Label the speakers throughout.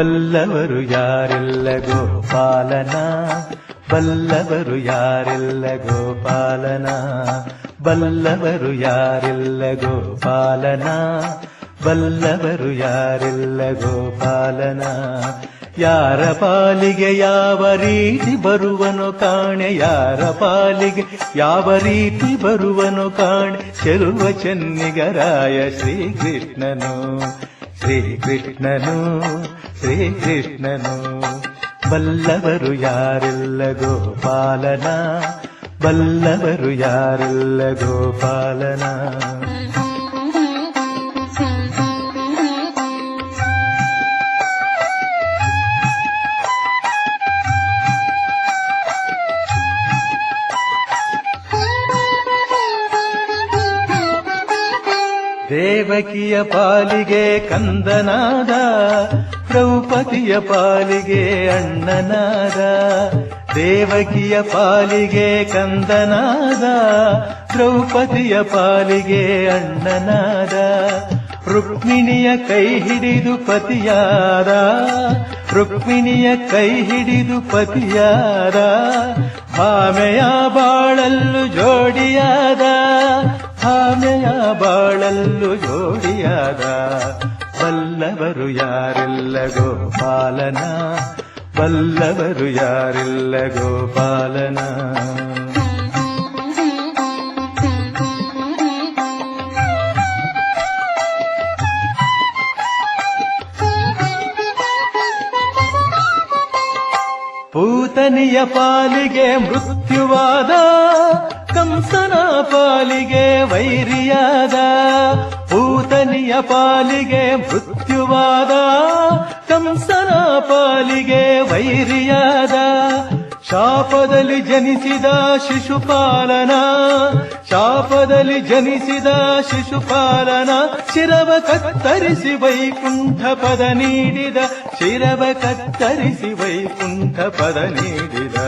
Speaker 1: ಬಲ್ಲವರು ಯಾರಿಲ್ಲ ಗೋಪಾಲನ, ಬಲ್ಲವರು ಯಾರಿಲ್ಲ ಗೋಪಾಲನ, ಬಲ್ಲವರು ಯಾರಿಲ್ಲ ಗೋಪಾಲನ, ಬಲ್ಲವರು ಯಾರಿಲ್ಲ ಗೋಪಾಲನ. ಯಾರ ಪಾಲಿಗೆ ಯಾವ ರೀತಿ ಬರುವನು ಕಾಣೆ, ಯಾರ ಪಾಲಿಗೆ ಯಾವ ರೀತಿ ಬರುವನು ಕಾಣೆ, ಚೆಲುವ ಚೆನ್ನಿಗರಾಯ ಶ್ರೀಕೃಷ್ಣನು, ಶ್ರೀಕೃಷ್ಣನು, ಶ್ರೀಕೃಷ್ಣನು. ಬಲ್ಲವರು ಯಾರಿಲ್ಲ ಗೋಪಾಲನ, ಬಲ್ಲವರು ಯಾರಿಲ್ಲ ಗೋಪಾಲನ. ದೇವಕಿಯ ಪಾಲಿಗೆ ಕಂದನಾದ, ದ್ರೌಪದಿಯ ಪಾಲಿಗೆ ಅಣ್ಣನಾದ. ದೇವಕಿಯ ಪಾಲಿಗೆ ಕಂದನಾದ, ದ್ರೌಪದಿಯ ಪಾಲಿಗೆ ಅಣ್ಣನಾದ. ರುಕ್ಮಿಣಿಯ ಕೈ ಹಿಡಿದು ಪತಿಯಾದ, ರುಕ್ಮಿಣಿಯ ಕೈ ಹಿಡಿದು ಪತಿಯಾದ. ಭಾಮೆಯ ಬಾಳಲ್ಲು ಜೋಡಿಯಾದ, ಭಾಮೆಯ ಬಾಳಲ್ಲು ಜೋಡಿಯಾದ. ಬಲ್ಲವರು ಯಾರಿಲ್ಲ ಗೋಪಾಲನ, ಬಲ್ಲವರು ಯಾರಿಲ್ಲ ಗೋಪಾಲನ. ಪೂತನಿಯ ಪಾಲಿಗೆ ಮೃತ್ಯುವಾದ, ಕಂಸನ ಪಾಲಿಗೆ ವೈರಿಯಾದ. ಪೂತನಿಯ ಪಾಲಿಗೆ ಮೃತ್ಯುವಾದ, ಕಂಸನ ಪಾಲಿಗೆ ವೈರಿಯಾದ. ಶಾಪದಲ್ಲಿ ಜನಿಸಿದ ಶಿಶುಪಾಲನ, ಶಾಪದಲ್ಲಿ ಜನಿಸಿದ ಶಿಶುಪಾಲನ. ಶಿರವ ಕತ್ತರಿಸಿ ವೈಕುಂಠ ಪದ ನೀಡಿದ, ಶಿರವ ಕತ್ತರಿಸಿ ವೈಕುಂಠ ಪದ ನೀಡಿದ.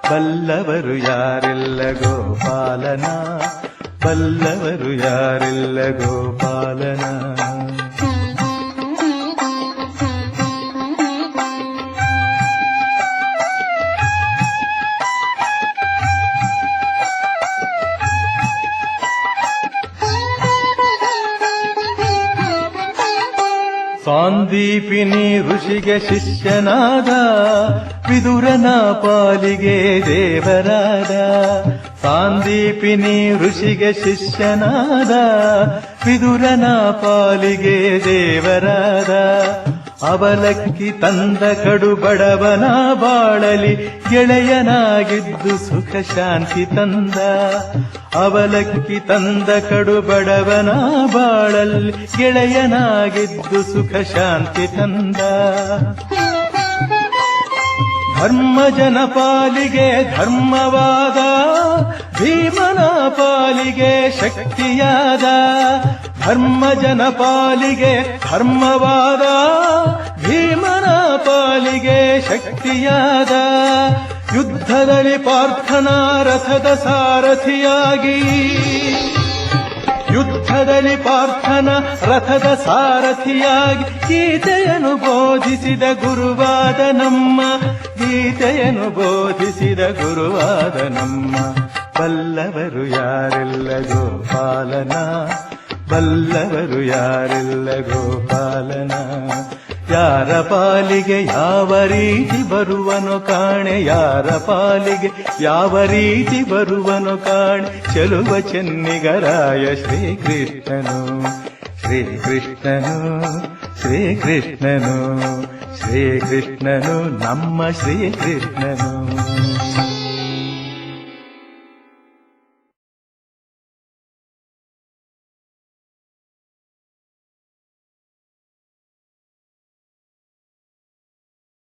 Speaker 1: ಬಲ್ಲವರು ಯಾರಿಲ್ಲ ಗೋಪಾಲನ, ಬಲ್ಲವರು ಯಾರಿಲ್ಲ ಗೋಪಾಲನ. ಸಾಂದೀಪಿನಿ ಋಷಿಗೆ ಶಿಷ್ಯನಾದ, ವಿದುರನ ಪಾಲಿಗೆ ದೇವರಾದ. ಸಾಂದೀಪಿನಿ ಋಷಿಗೆ ಶಿಷ್ಯನಾದ, ವಿದುರನ ಪಾಲಿಗೆ ದೇವರಾದ. ಅವಲಕ್ಕಿ ತಂದ ಕಡು ಬಡವನ ಬಾಳಲಿ, ಗೆಳೆಯನಾಗಿದ್ದು ಸುಖ ಶಾಂತಿ ತಂದ. ಅವಲಕ್ಕಿ ತಂದ ಕಡು ಬಡವನ ಬಾಳಲ್ಲಿ, ಗೆಳೆಯನಾಗಿದ್ದು ಸುಖ ಶಾಂತಿ ತಂದ. ಧರ್ಮಜನ ಪಾಲಿಗೆ ಧರ್ಮವಾದ, ಭೀಮನ ಪಾಲಿಗೆ ಶಕ್ತಿಯಾದ. ಧರ್ಮಜನ ಪಾಲಿಗೆ ಧರ್ಮವಾದ, ಭೀಮನ ಪಾಲಿಗೆ ಶಕ್ತಿಯಾದ. ಯುದ್ಧದಲ್ಲಿ ಪಾರ್ಥನ ರಥದ ಸಾರಥಿಯಾಗಿ, ಯುದ್ಧದಲ್ಲಿ ಪಾರ್ಥನ ರಥದ ಸಾರಥಿಯಾಗಿ. ಗೀತೆಯನ್ನು ಬೋಧಿಸಿದ ಗುರುವಾದ ನಮ್ಮ, ಗೀತೆಯನ್ನು ಬೋಧಿಸಿದ ಗುರುವಾದ ನಮ್ಮ. ಬಲ್ಲವರು ಯಾರಿಲ್ಲ ಗೋಪಾಲನ, ಬಲ್ಲವರು ಯಾರಿಲ್ಲ ಗೋಪಾಲನ. ಯಾರ ಪಾಲಿಗೆ ಯಾವ ರೀತಿ ಬರುವನು ಕಾಣೆ, ಯಾರ ಪಾಲಿಗೆ ಯಾವ ರೀತಿ ಬರುವನು ಕಾಣೆ, ಚೆಲುವ ಚೆನ್ನಿಗರಾಯ ಶ್ರೀಕೃಷ್ಣನು, ಶ್ರೀಕೃಷ್ಣನು, ಶ್ರೀಕೃಷ್ಣನು, ಶ್ರೀಕೃಷ್ಣನು, ನಮ್ಮ ಶ್ರೀಕೃಷ್ಣನು.